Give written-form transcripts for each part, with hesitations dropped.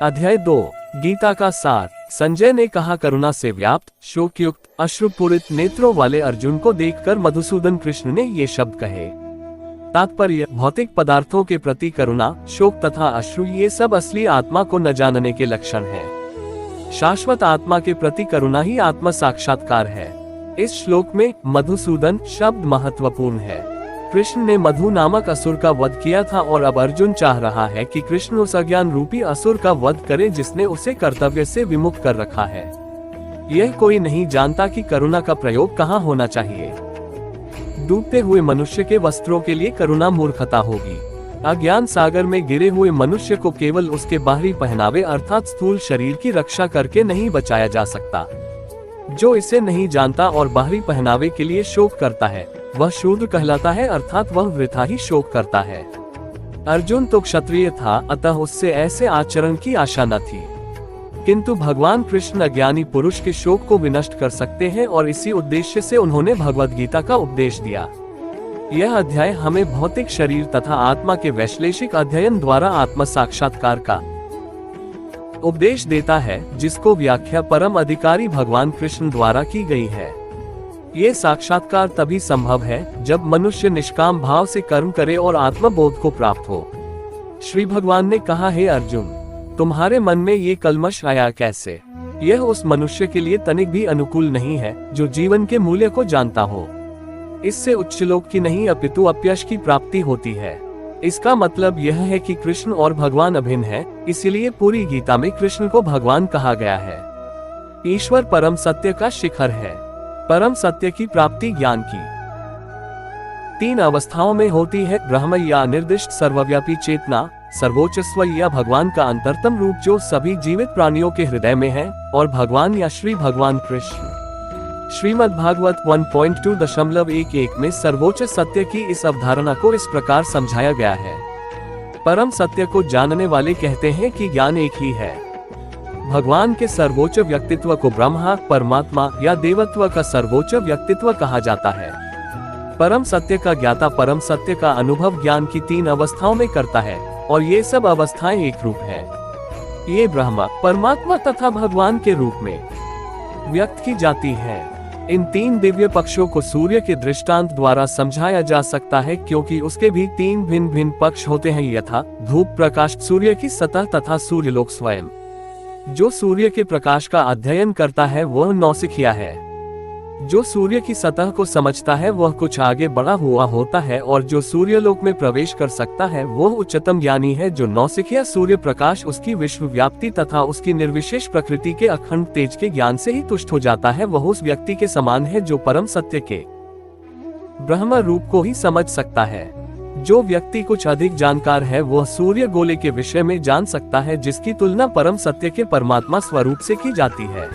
अध्याय 2 गीता का सार। संजय ने कहा, करुणा से व्याप्त शोकयुक्त अश्रुपूरित नेत्रों वाले अर्जुन को देखकर मधुसूदन कृष्ण ने ये शब्द कहे। तात्पर्य, भौतिक पदार्थों के प्रति करुणा, शोक तथा अश्रु ये सब असली आत्मा को न जानने के लक्षण हैं। शाश्वत आत्मा के प्रति करुणा ही आत्म साक्षात्कार है। इस श्लोक में मधुसूदन शब्द महत्वपूर्ण है। कृष्ण ने मधु नामक असुर का वध किया था और अब अर्जुन चाह रहा है कि कृष्ण उस अज्ञान रूपी असुर का वध करे जिसने उसे कर्तव्य से विमुख कर रखा है। यह कोई नहीं जानता कि करुणा का प्रयोग कहाँ होना चाहिए। डूबते हुए मनुष्य के वस्त्रों के लिए करुणा मूर्खता होगी। अज्ञान सागर में गिरे हुए मनुष्य को केवल उसके बाहरी पहनावे अर्थात स्थूल शरीर की रक्षा करके नहीं बचाया जा सकता। जो इसे नहीं जानता और बाहरी पहनावे के लिए शोक करता है वह शूद्र कहलाता है, अर्थात वह वृथा ही शोक करता है। अर्जुन तो क्षत्रिय था, अतः उससे ऐसे आचरण की आशा न थी, किंतु भगवान कृष्ण अज्ञानी पुरुष के शोक को विनष्ट कर सकते हैं और इसी उद्देश्य से उन्होंने भगवद गीता का उपदेश दिया। यह अध्याय हमें भौतिक शरीर तथा आत्मा के वैश्लेषिक अध्ययन द्वारा आत्म साक्षात्कार का उपदेश देता है, जिसको व्याख्या परम अधिकारी भगवान कृष्ण द्वारा की गई है। ये साक्षात्कार तभी संभव है जब मनुष्य निष्काम भाव से कर्म करे और आत्मबोध को प्राप्त हो। श्री भगवान ने कहा, हे अर्जुन, तुम्हारे मन में ये कलमश आया कैसे? यह उस मनुष्य के लिए तनिक भी अनुकूल नहीं है जो जीवन के मूल्य को जानता हो। इससे उच्चलोक की नहीं अपितु अपयश की प्राप्ति होती है। इसका मतलब यह है कि कृष्ण और भगवान अभिन्न है, इसीलिए पूरी गीता में कृष्ण को भगवान कहा गया है। ईश्वर परम सत्य का शिखर है। परम सत्य की प्राप्ति ज्ञान की 3 अवस्थाओं में होती है, ब्रह्म या निर्दिष्ट सर्वव्यापी चेतना, सर्वोच्च स्व या भगवान का अंतरतम रूप जो सभी जीवित प्राणियों के हृदय में है, और भगवान या श्री भगवान कृष्ण। श्रीमद् भागवत 1.2.11 में सर्वोच्च सत्य की इस अवधारणा को इस प्रकार समझाया गया है। परम सत्य को जानने वाले कहते हैं कि ज्ञान एक ही है। भगवान के सर्वोच्च व्यक्तित्व को ब्रह्मा, परमात्मा या देवत्व का सर्वोच्च व्यक्तित्व कहा जाता है। परम सत्य का ज्ञाता परम सत्य का अनुभव ज्ञान की 3 अवस्थाओं में करता है, और ये सब अवस्थाएं एक रूप है। ये ब्रह्मा, परमात्मा तथा भगवान के रूप में व्यक्त की जाती हैं। इन 3 दिव्य पक्षों को सूर्य के दृष्टांत द्वारा समझाया जा सकता है, क्योंकि उसके भी 3 भिन्न भिन्न पक्ष होते हैं, यथा धूप प्रकाश, सूर्य की सतह तथा सूर्यलोक स्वयं। जो सूर्य के प्रकाश का अध्ययन करता है वह नौसिखिया है। जो सूर्य की सतह को समझता है वह कुछ आगे बढ़ा हुआ होता है, और जो सूर्यलोक में प्रवेश कर सकता है वह उच्चतम ज्ञानी है। जो नौसिखिया सूर्य प्रकाश, उसकी विश्व व्याप्ति तथा उसकी निर्विशेष प्रकृति के अखंड तेज के ज्ञान से ही तुष्ट हो जाता है, वह उस व्यक्ति के समान है जो परम सत्य के ब्रह्म रूप को ही समझ सकता है। जो व्यक्ति कुछ अधिक जानकार है वह सूर्य गोले के विषय में जान सकता है, जिसकी तुलना परम सत्य के परमात्मा स्वरूप से की जाती है।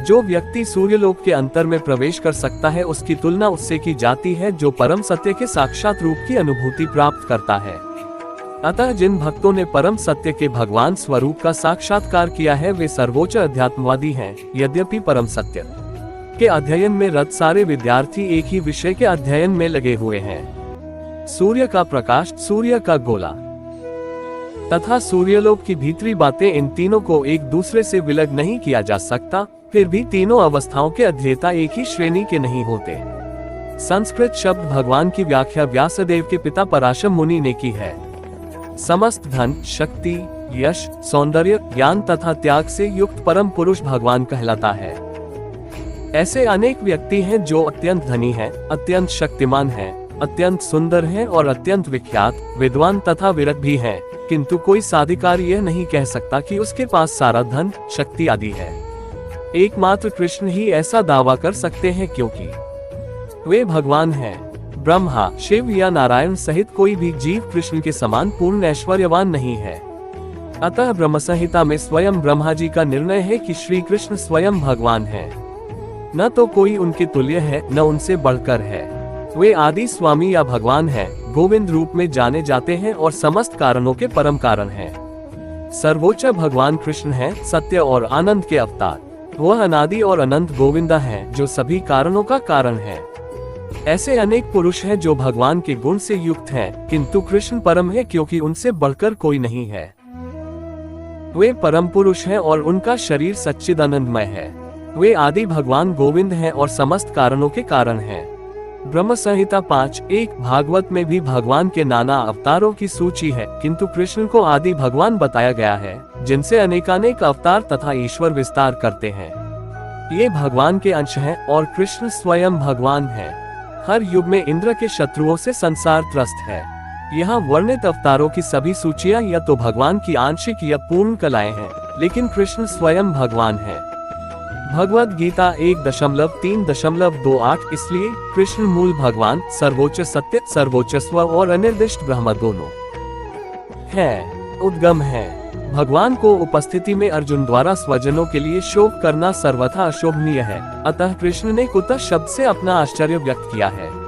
जो व्यक्ति सूर्यलोक के अंतर में प्रवेश कर सकता है उसकी तुलना उससे की जाती है जो परम सत्य के साक्षात रूप की अनुभूति प्राप्त करता है। अतः जिन भक्तों ने परम सत्य के भगवान स्वरूप का साक्षात्कार किया है वे सर्वोच्च अध्यात्मवादी हैं। यद्यपि परम सत्य के अध्ययन में रत सारे विद्यार्थी एक ही विषय के अध्ययन में लगे हुए हैं। सूर्य का प्रकाश, सूर्य का गोला तथा सूर्यलोक की भीतरी बातें, इन तीनों को एक दूसरे से विलग नहीं किया जा सकता। फिर भी तीनों अवस्थाओं के अध्येता एक ही श्रेणी के नहीं होते। संस्कृत शब्द भगवान की व्याख्या व्यासदेव के पिता पराशर मुनि ने की है। समस्त धन, शक्ति, यश, सौंदर्य, ज्ञान तथा त्याग से युक्त परम पुरुष भगवान कहलाता है। ऐसे अनेक व्यक्ति हैं जो अत्यंत धनी हैं, अत्यंत शक्तिमान हैं, अत्यंत सुंदर हैं और अत्यंत विख्यात, विद्वान तथा विरत भी हैं, किंतु कोई साधिकार यह नहीं कह सकता कि उसके पास सारा धन, शक्ति आदि है। एकमात्र कृष्ण ही ऐसा दावा कर सकते हैं, क्योंकि वे भगवान हैं। ब्रह्मा, शिव या नारायण सहित कोई भी जीव कृष्ण के समान पूर्ण ऐश्वर्यवान नहीं है। अतः ब्रह्म संहिता में स्वयं ब्रह्मा जी का निर्णय है कि श्री कृष्ण स्वयं भगवान हैं। न तो कोई उनके तुल्य है, न उनसे बढ़कर है। वे आदि स्वामी या भगवान हैं, गोविंद रूप में जाने जाते हैं और समस्त कारणों के परम कारण हैं। सर्वोच्च भगवान कृष्ण हैं, सत्य और आनंद के अवतार। वह अनादि और अनंत गोविंदा हैं, जो सभी कारणों का कारण है। ऐसे अनेक पुरुष हैं जो भगवान के गुण से युक्त हैं, किंतु कृष्ण परम है, क्योंकि उनसे बढ़कर कोई नहीं है। वे परम पुरुष हैं और उनका शरीर सच्चिदानंदमय है। वे आदि भगवान गोविंद हैं और समस्त कारणों के कारण हैं। ब्रह्म संहिता 5:1 भागवत में भी भगवान के नाना अवतारों की सूची है, किंतु कृष्ण को आदि भगवान बताया गया है, जिनसे अनेकानेक अवतार तथा ईश्वर विस्तार करते हैं। ये भगवान के अंश हैं और कृष्ण स्वयं भगवान है। हर युग में इंद्र के शत्रुओं से संसार त्रस्त है। यहाँ वर्णित अवतारों की सभी सूचियां या तो भगवान की आंशिक या पूर्ण कलाएं हैं, लेकिन कृष्ण स्वयं भगवान है। भगवद गीता 1.3.28 इसलिए कृष्ण मूल भगवान, सर्वोच्च सत्य, सर्वोच्च स्व और अनिर्दिष्ट ब्रह्म दोनों है, उद्गम है। भगवान को उपस्थिति में अर्जुन द्वारा स्वजनों के लिए शोक करना सर्वथा अशोभनीय है, अतः कृष्ण ने कुतः शब्द से अपना आश्चर्य व्यक्त किया है।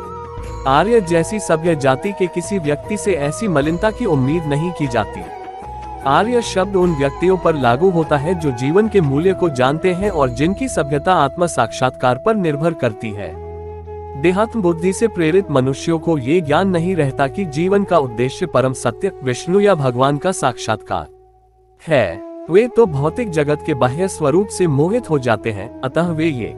आर्य जैसी सभ्य जाति के किसी व्यक्ति से ऐसी मलिनता की उम्मीद नहीं की जाती। आर्य शब्द उन व्यक्तियों पर लागू होता है जो जीवन के मूल्य को जानते हैं और जिनकी सभ्यता आत्म साक्षात्कार पर निर्भर करती है। देहात्म बुद्धि से प्रेरित मनुष्यों को ये ज्ञान नहीं रहता कि जीवन का उद्देश्य परम सत्य, विष्णु या भगवान का साक्षात्कार है। वे तो भौतिक जगत के बाह्य स्वरूप से मोहित हो जाते हैं, अतः वे ये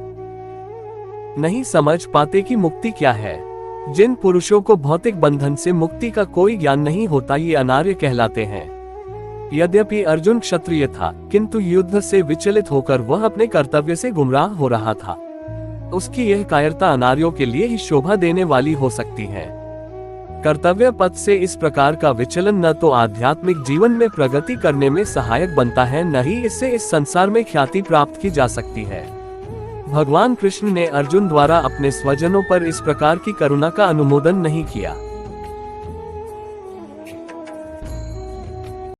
नहीं समझ पाते कि मुक्ति क्या है। जिन पुरुषों को भौतिक बंधन से मुक्ति का कोई ज्ञान नहीं होता, ये अनार्य कहलाते हैं। यद्यपि अर्जुन क्षत्रिय था, किंतु युद्ध से विचलित होकर वह अपने कर्तव्य से गुमराह हो रहा था। उसकी यह कायरता अनार्यों के लिए ही शोभा देने वाली हो सकती है। कर्तव्य पथ से इस प्रकार का विचलन न तो आध्यात्मिक जीवन में प्रगति करने में सहायक बनता है, न ही इससे इस संसार में ख्याति प्राप्त की जा सकती है। भगवान कृष्ण ने अर्जुन द्वारा अपने स्वजनों पर इस प्रकार की करुणा का अनुमोदन नहीं किया।